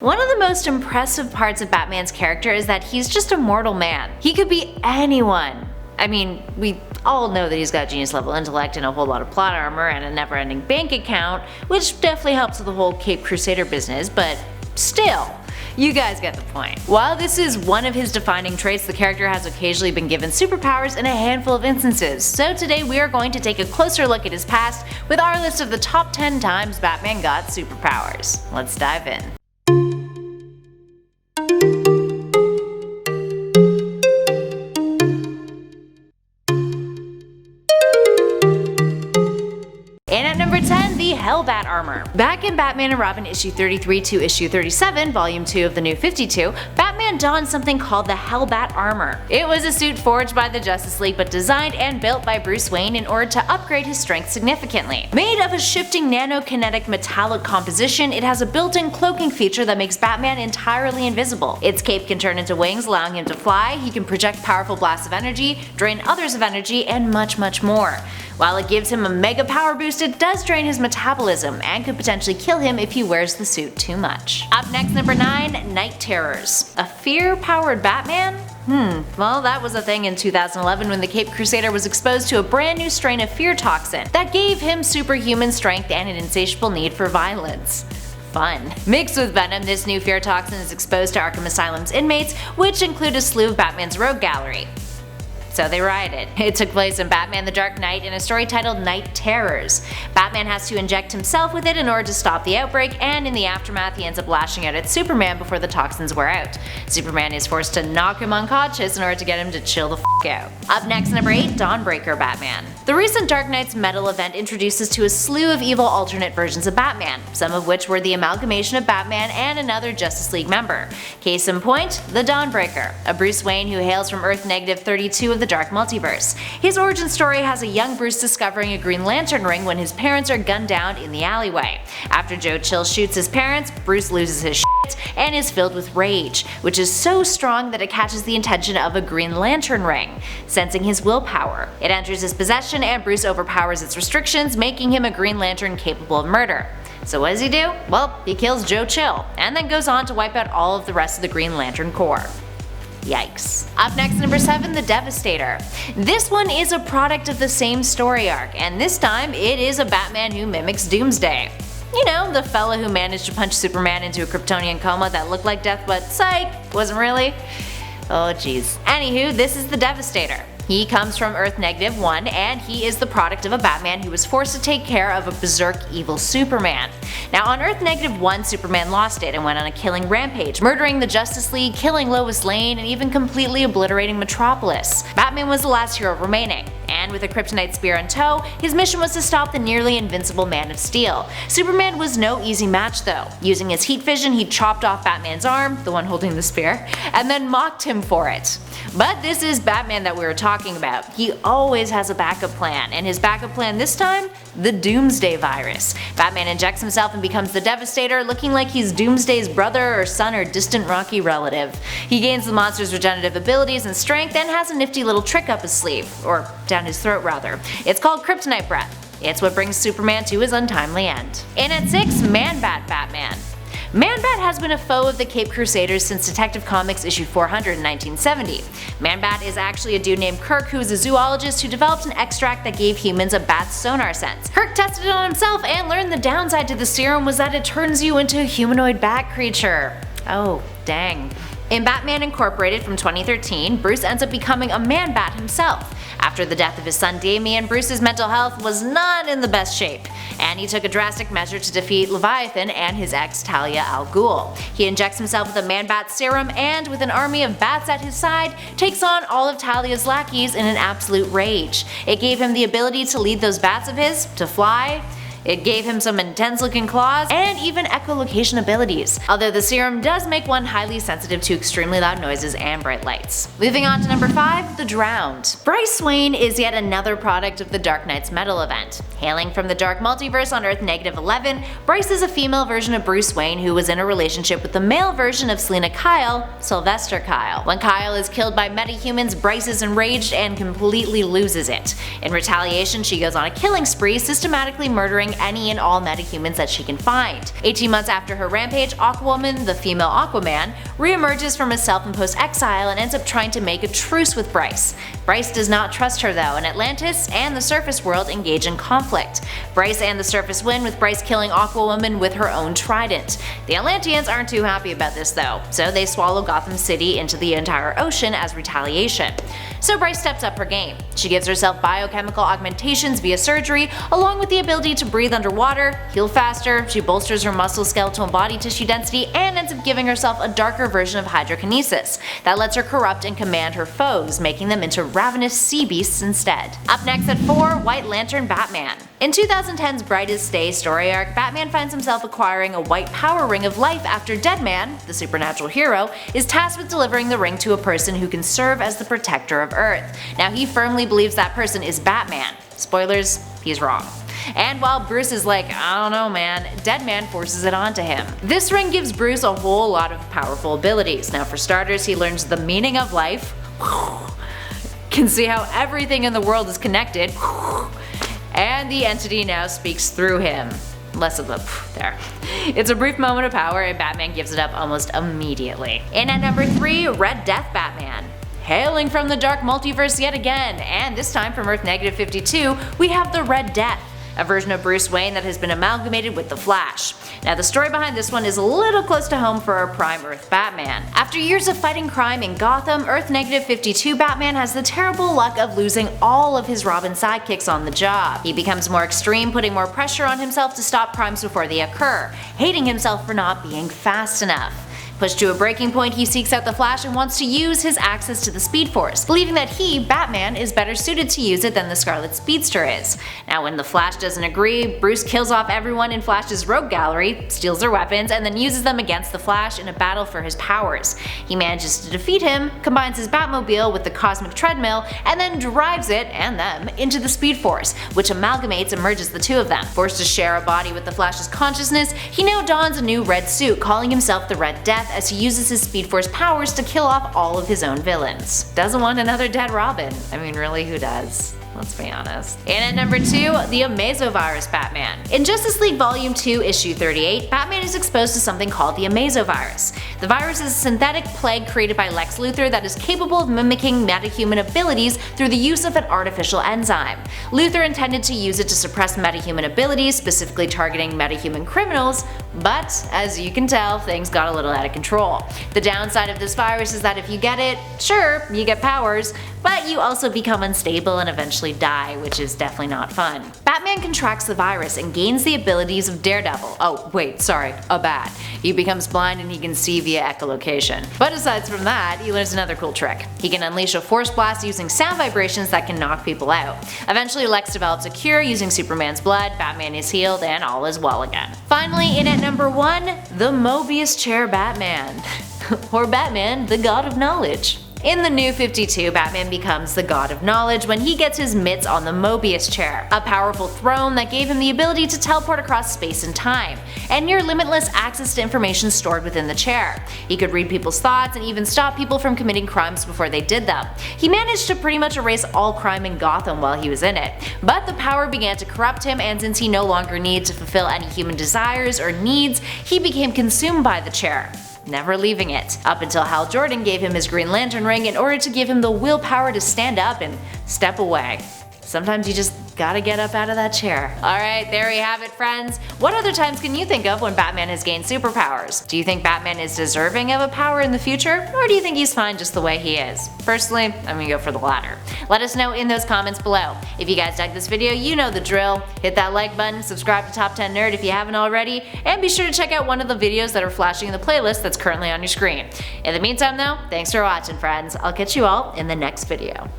One of the most impressive parts of Batman's character is that he's just a mortal man. He could be anyone. I mean, we all know that he's got genius level intellect and a whole lot of plot armor and a never-ending bank account, which definitely helps with the whole Cape Crusader business, but still. You guys get the point. While this is one of his defining traits, the character has occasionally been given superpowers in a handful of instances, so today we are going to take a closer look at his past with our list of the top 10 times Batman got superpowers. Let's dive in. Hellbat armor. Back in Batman and Robin issue 33 to issue 37, volume 2 of the New 52, Batman donned something called the Hellbat armor. It was a suit forged by the Justice League but designed and built by Bruce Wayne in order to upgrade his strength significantly. Made of a shifting nanokinetic metallic composition, it has a built-in cloaking feature that makes Batman entirely invisible. Its cape can turn into wings, allowing him to fly, he can project powerful blasts of energy, drain others of energy, and much more. While it gives him a mega power boost, it does drain his metabolism and could potentially kill him if he wears the suit too much. Up next, number 9, Night Terrors. A fear-powered Batman? Well, that was a thing in 2011 when the Cape Crusader was exposed to a brand new strain of fear toxin that gave him superhuman strength and an insatiable need for violence. Fun. Mixed with Venom, this new fear toxin is exposed to Arkham Asylum's inmates, which include a slew of Batman's rogue gallery. So they rioted. It took place in Batman the Dark Knight in a story titled Night Terrors. Batman has to inject himself with it in order to stop the outbreak, and in the aftermath he ends up lashing out at Superman before the toxins wear out. Superman is forced to knock him unconscious in order to get him to chill the f out. Up next, number 8, Dawnbreaker Batman. The recent Dark Knight's Metal event introduced us to a slew of evil alternate versions of Batman, some of which were the amalgamation of Batman and another Justice League member. Case in point, the Dawnbreaker, a Bruce Wayne who hails from Earth-32 of the Dark Multiverse. His origin story has a young Bruce discovering a Green Lantern ring when his parents are gunned down in the alleyway. After Joe Chill shoots his parents, Bruce loses his shit and is filled with rage, which is so strong that it catches the attention of a Green Lantern ring, sensing his willpower. It enters his possession and Bruce overpowers its restrictions, making him a Green Lantern capable of murder. So what does he do? Well, he kills Joe Chill, and then goes on to wipe out all of the rest of the Green Lantern Corps. Yikes. Up next, number 7, the Devastator. This one is a product of the same story arc, and this time it is a Batman who mimics Doomsday. You know, the fella who managed to punch Superman into a Kryptonian coma that looked like death but psych, wasn't really. Oh jeez. Anywho, this is the Devastator. He comes from Earth-1, and he is the product of a Batman who was forced to take care of a berserk evil Superman. Now on Earth-1, Superman lost it and went on a killing rampage, murdering the Justice League, killing Lois Lane, and even completely obliterating Metropolis. Batman was the last hero remaining, and with a kryptonite spear in tow, his mission was to stop the nearly invincible Man of Steel. Superman was no easy match though. Using his heat vision, he chopped off Batman's arm, the one holding the spear, and then mocked him for it. But this is Batman that we were talking about. He always has a backup plan, and his backup plan this time? The Doomsday virus. Batman injects himself and becomes the Devastator, looking like he's Doomsday's brother or son or distant Rocky relative. He gains the monster's regenerative abilities and strength and has a nifty little trick up his sleeve, or down his throat rather. It's called Kryptonite Breath. It's what brings Superman to his untimely end. And at 6, Man-Bat Batman. Man-Bat has been a foe of the Cape Crusaders since Detective Comics issue 400 in 1970. Man-Bat is actually a dude named Kirk who is a zoologist who developed an extract that gave humans a bat's sonar sense. Kirk tested it on himself and learned the downside to the serum was that it turns you into a humanoid bat creature. Oh, dang. In Batman Incorporated from 2013, Bruce ends up becoming a Man-Bat himself. After the death of his son Damian, Bruce's mental health was not in the best shape, and he took a drastic measure to defeat Leviathan and his ex Talia al Ghul. He injects himself with a Man-Bat serum and, with an army of bats at his side, takes on all of Talia's lackeys in an absolute rage. It gave him the ability to lead those bats of his to fly. It gave him some intense looking claws and even echolocation abilities, although the serum does make one highly sensitive to extremely loud noises and bright lights. Moving on to number 5, the Drowned. Bryce Wayne is yet another product of the Dark Knight's Metal event. Hailing from the Dark Multiverse on Earth-11, Bryce is a female version of Bruce Wayne who was in a relationship with the male version of Selina Kyle, Sylvester Kyle. When Kyle is killed by metahumans, Bryce is enraged and completely loses it. In retaliation, she goes on a killing spree, systematically murdering murdering any and all metahumans that she can find. 18 months after her rampage, Aquawoman, the female Aquaman, reemerges from a self-imposed exile and ends up trying to make a truce with Bryce. Bryce does not trust her though, and Atlantis and the surface world engage in conflict. Bryce and the surface win, with Bryce killing Aquawoman with her own trident. The Atlanteans aren't too happy about this though, so they swallow Gotham City into the entire ocean as retaliation. So Bryce steps up her game. She gives herself biochemical augmentations via surgery, along with the ability to breathe underwater, heal faster, she bolsters her muscle, skeletal, and body tissue density, and ends up giving herself a darker version of hydrokinesis that lets her corrupt and command her foes, making them into ravenous sea beasts instead. Up next at 4, White Lantern Batman. In 2010's Brightest Day story arc, Batman finds himself acquiring a white power ring of life after Deadman, the supernatural hero, is tasked with delivering the ring to a person who can serve as the protector of Earth. Now he firmly believes that person is Batman. Spoilers, he's wrong. And while Bruce is like, I don't know man, Deadman forces it onto him. This ring gives Bruce a whole lot of powerful abilities. Now for starters, he learns the meaning of life, can see how everything in the world is connected, and the entity now speaks through him. Less of the there. It's a brief moment of power and Batman gives it up almost immediately. In at number 3, Red Death Batman. Hailing from the dark multiverse yet again, and this time from Earth -52, we have the Red Death, a version of Bruce Wayne that has been amalgamated with the Flash. Now the story behind this one is a little close to home for our prime Earth Batman. After years of fighting crime in Gotham, Earth -52 Batman has the terrible luck of losing all of his Robin sidekicks on the job. He becomes more extreme, putting more pressure on himself to stop crimes before they occur, hating himself for not being fast enough. Pushed to a breaking point, he seeks out the Flash and wants to use his access to the Speed Force, believing that he, Batman, is better suited to use it than the Scarlet Speedster is. Now when the Flash doesn't agree, Bruce kills off everyone in Flash's rogue gallery, steals their weapons, and then uses them against the Flash in a battle for his powers. He manages to defeat him, combines his Batmobile with the Cosmic Treadmill, and then drives it, and them, into the Speed Force, which amalgamates and merges the two of them. Forced to share a body with the Flash's consciousness, he now dons a new red suit, calling himself the Red Death, as he uses his Speed Force powers to kill off all of his own villains. Doesn't want another dead Robin. I mean, really, who does? Let's be honest. And at number 2, the Amazovirus Batman. In Justice League Volume 2, Issue 38, Batman is exposed to something called the Amazovirus. The virus is a synthetic plague created by Lex Luthor that is capable of mimicking metahuman abilities through the use of an artificial enzyme. Luthor intended to use it to suppress metahuman abilities, specifically targeting metahuman criminals, but as you can tell, things got a little out of control. The downside of this virus is that if you get it, sure, you get powers, but you also become unstable and eventually die, which is definitely not fun. Batman contracts the virus and gains the abilities of Daredevil. Oh wait, sorry, a bat. He becomes blind and he can see via echolocation. But aside from that, he learns another cool trick. He can unleash a force blast using sound vibrations that can knock people out. Eventually Lex develops a cure using Superman's blood, Batman is healed, and all is well again. Finally, in at number 1, the Mobius Chair Batman. Or Batman, the God of Knowledge. In the New 52, Batman becomes the God of Knowledge when he gets his mitts on the Mobius Chair, a powerful throne that gave him the ability to teleport across space and time, and near limitless access to information stored within the chair. He could read people's thoughts and even stop people from committing crimes before they did them. He managed to pretty much erase all crime in Gotham while he was in it, but the power began to corrupt him, and since he no longer needed to fulfill any human desires or needs, he became consumed by the chair, never leaving it, up until Hal Jordan gave him his Green Lantern ring in order to give him the willpower to stand up and step away. Sometimes you just gotta get up out of that chair. Alright, there we have it friends. What other times can you think of when Batman has gained superpowers? Do you think Batman is deserving of a power in the future? Or do you think he's fine just the way he is? Personally, I'm gonna go for the latter. Let us know in those comments below. If you guys dug this video, you know the drill. Hit that like button, subscribe to Top 10 Nerd if you haven't already, and be sure to check out one of the videos that are flashing in the playlist that's currently on your screen. In the meantime though, thanks for watching friends. I'll catch you all in the next video.